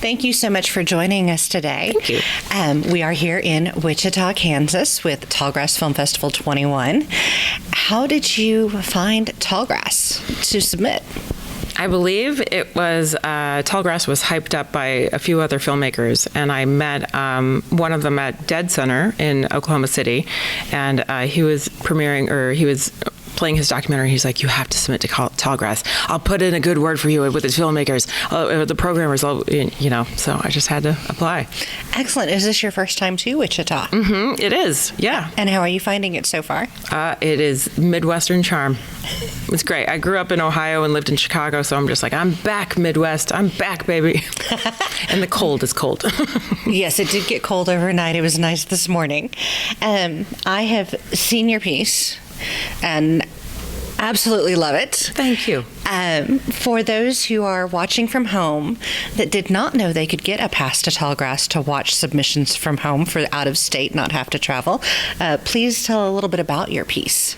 Thank you so much for joining us today. Thank you. We are here in Wichita, Kansas with Tallgrass Film Festival 21. How did you find Tallgrass to submit? I believe it was, Tallgrass was hyped up by a few other filmmakers, and I met one of them at Dead Center in Oklahoma City, and he was playing his documentary. He's like, you have to submit to Tallgrass. I'll put in a good word for you with the filmmakers, the programmers, so I just had to apply. Excellent. Is this your first time to Wichita? Mm-hmm. It is, yeah. And how are you finding it so far? It is Midwestern charm. It's great. I grew up in Ohio and lived in Chicago, so I'm just like, I'm back, Midwest. I'm back, baby. And the cold is cold. Yes, it did get cold overnight. It was nice this morning. I have seen your piece and absolutely love it. Thank you. For those who are watching from home that did not know they could get a pass to Tallgrass to watch submissions from home for out of state, not have to travel, please tell a little bit about your piece.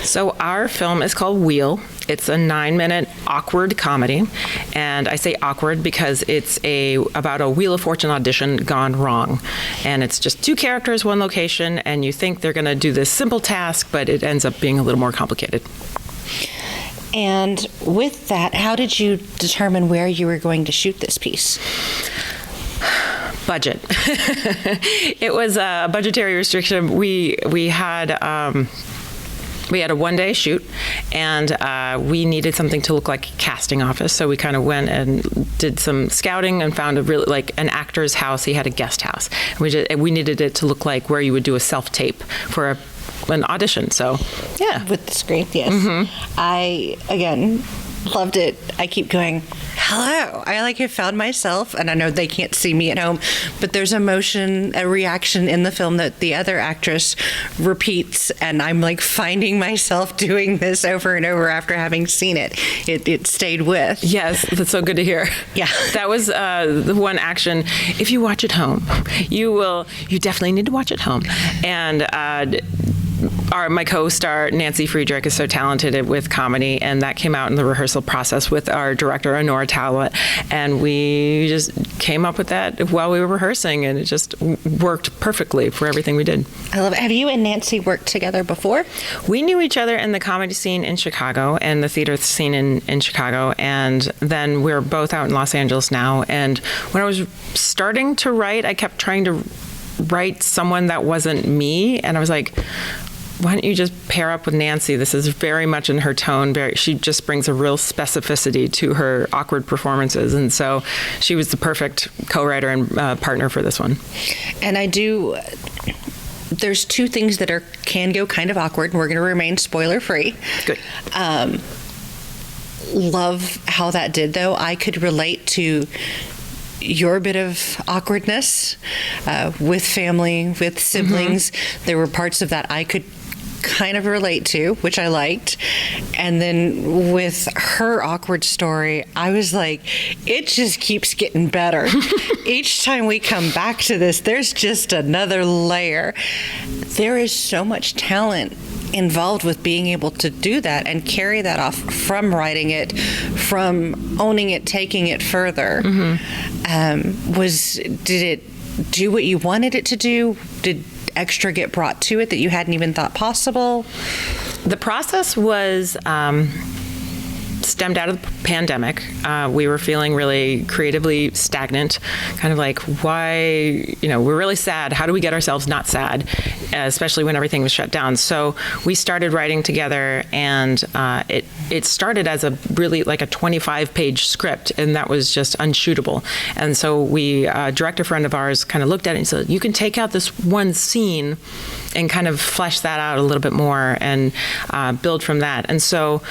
So our film is called Wheel. It's a 9-minute awkward comedy, and I say awkward because it's about a Wheel of Fortune audition gone wrong, and it's just two characters, one location, and you think they're going to do this simple task, but it ends up being a little more complicated. And with that, how did you determine where you were going to shoot this piece? Budget. It was a budgetary restriction. We had a one-day shoot, and we needed something to look like a casting office. So we kind of went and did some scouting and found an actor's house. He had a guest house. We needed it to look like where you would do a self-tape for an audition. So, yeah. With the script, yes. Mm-hmm. I, again, loved it. I keep going, hello. I have found myself, and I know they can't see me at home, but there's a reaction in the film that the other actress repeats, and I'm finding myself doing this over and over after having seen it. It stayed with. Yes, that's so good to hear. Yeah. That was the one action. If you watch at home, you definitely need to watch at home. And my co-star Nancy Friedrich is so talented with comedy, and that came out in the rehearsal process with our director Honora Talbot, and we just came up with that while we were rehearsing, and it just worked perfectly for everything we did. I love it. Have you and Nancy worked together before? We knew each other in the comedy scene in Chicago and the theater scene in Chicago, and then we're both out in Los Angeles now. And when I was starting to write, I kept trying to write someone that wasn't me, and I was like, why don't you just pair up with Nancy? This is very much in her tone. She just brings a real specificity to her awkward performances, and so she was the perfect co-writer and partner for this one. And there's two things that can go kind of awkward, and we're going to remain spoiler-free. Good. Love how that did, though. I could relate to your bit of awkwardness with family, with siblings. Mm-hmm. There were parts of that I could kind of relate to, which I liked. And then with her awkward story, I was like, it just keeps getting better. Each time we come back to this, there's just another layer. There is so much talent involved with being able to do that and carry that off, from writing it, from owning it, taking it further. Mm-hmm. Did it do what you wanted it to do? Did extra get brought to it that you hadn't even thought possible? The process was stemmed out of the pandemic. We were feeling really creatively stagnant, kind of like, why, we're really sad. How do we get ourselves not sad, especially when everything was shut down? So we started writing together, and it started as a 25-page script, and that was just unshootable. And so a director friend of ours kind of looked at it and said, you can take out this one scene and kind of flesh that out a little bit more and build from that. And so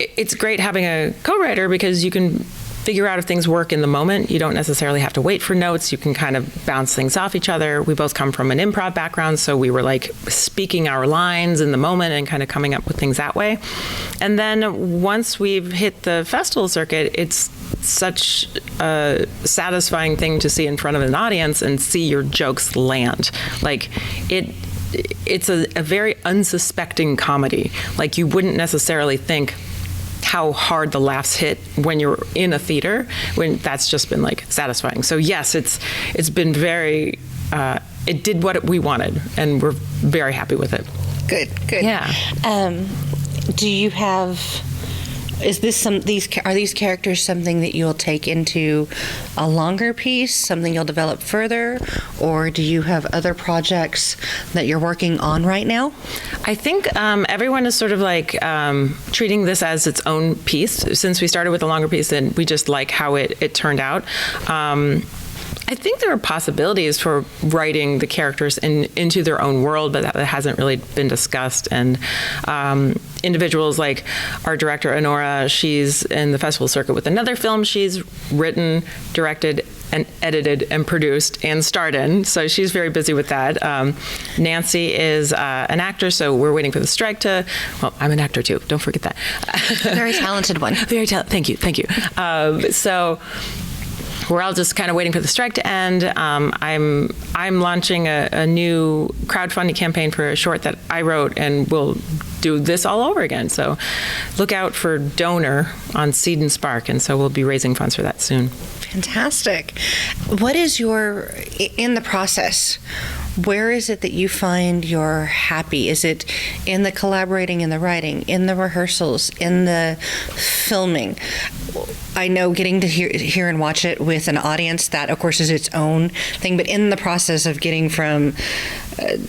it's great having a co-writer because you can figure out if things work in the moment. You don't necessarily have to wait for notes. You can kind of bounce things off each other. We both come from an improv background, so we were speaking our lines in the moment and kind of coming up with things that way. And then once we've hit the festival circuit, it's such a satisfying thing to see in front of an audience and see your jokes land. It's a very unsuspecting comedy. You wouldn't necessarily think, how hard the laughs hit when you're in a theater, when that's just been like satisfying. So yes, it's been very, it did what we wanted, and we're very happy with it. Good. Yeah. Do you have? Is this are these characters something that you'll take into a longer piece, something you'll develop further, or do you have other projects that you're working on right now? I think everyone is sort of like treating this as its own piece. Since we started with a longer piece, and we just like how it turned out. I think there are possibilities for writing the characters into their own world, but that hasn't really been discussed. And individuals like our director, Honora, she's in the festival circuit with another film she's written, directed, and edited and produced and starred in. So she's very busy with that. Nancy is an actor, so we're waiting for the strike to, well, I'm an actor too, don't forget that. A very talented one. Very talented, thank you. So we're all just kind of waiting for the strike to end. I'm launching a new crowdfunding campaign for a short that I wrote, and we'll do this all over again. So look out for Donor on Seed and Spark, and so we'll be raising funds for that soon. Fantastic. What is in the process, where is it that you find you're happy? Is it in the collaborating, in the writing, in the rehearsals, in the filming? I know getting to hear and watch it with an audience, that of course is its own thing, but in the process of getting from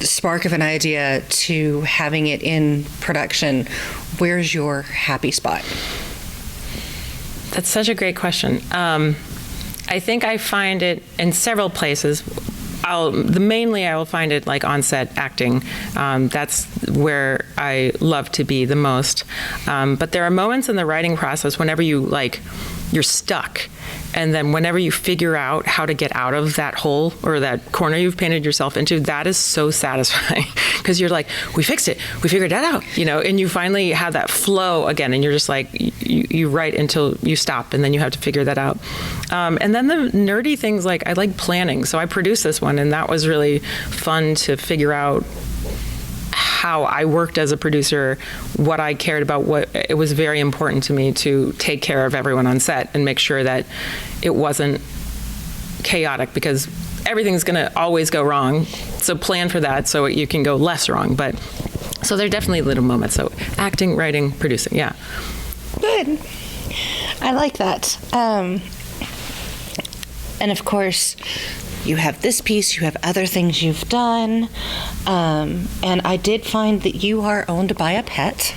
spark of an idea to having it in production, where's your happy spot? That's such a great question. I think I find it in several places. Mainly I will find it like on set acting. That's where I love to be the most. But there are moments in the writing process whenever you're stuck. And then whenever you figure out how to get out of that hole or that corner you've painted yourself into, that is so satisfying because you're like, we fixed it, we figured that out, and you finally have that flow again, and you're just like, you write until you stop, and then you have to figure that out. And then the nerdy things, like I like planning, so I produced this one, and that was really fun to figure out how I worked as a producer, what I cared about. It was very important to me to take care of everyone on set and make sure that it wasn't chaotic, because everything's going to always go wrong. So plan for that so you can go less wrong. But so there are definitely little moments. So acting, writing, producing, yeah. Good. I like that. And of course, you have this piece, you have other things you've done, and I did find that you are owned by a pet.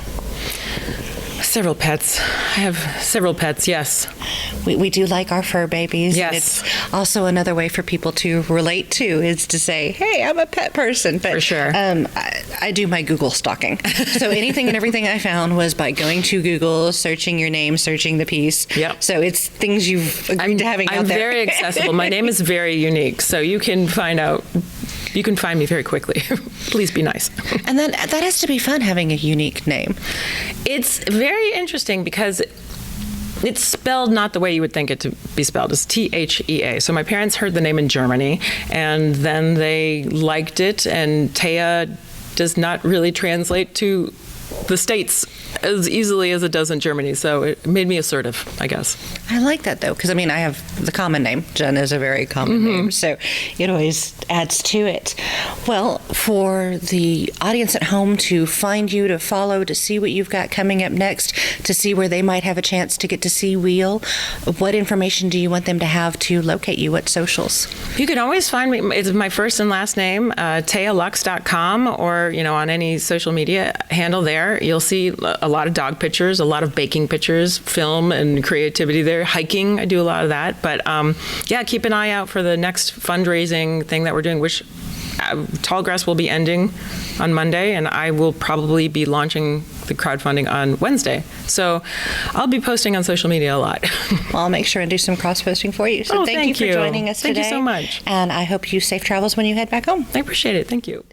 Several pets. I have several pets, yes. We do like our fur babies. Yes. And it's also another way for people to relate to, is to say, hey, I'm a pet person. But, for sure. I do my Google stalking. So anything and everything I found was by going to Google, searching your name, searching the piece. Yep. So it's things you've agreed to having out there. I'm very accessible. My name is very unique, so you can find me very quickly. Please be nice. And then that has to be fun, having a unique name. It's very interesting because it's spelled not the way you would think it to be spelled. It's Thea. So my parents heard the name in Germany, and then they liked it, and Thea does not really translate to the States as easily as it does in Germany. So it made me assertive, I guess. I like that, though, because, I mean, I have the common name. Jen is a very common name, so it always adds to it. Well, for the audience at home to find you, to follow, to see what you've got coming up next, to see where they might have a chance to get to see Wheel, what information do you want them to have to locate you? What socials? You can always find me. It's my first and last name, TheaLux.com, or, on any social media handle there. You'll see a lot of dog pictures, a lot of baking pictures, film and creativity there. Hiking, I do a lot of that. But yeah, keep an eye out for the next fundraising thing that we're doing, which Tallgrass will be ending on Monday, and I will probably be launching the crowdfunding on Wednesday. So I'll be posting on social media a lot. Well, I'll make sure and do some cross-posting for you. So thank you for joining us today. Thank you so much. And I hope you safe travels when you head back home. I appreciate it. Thank you.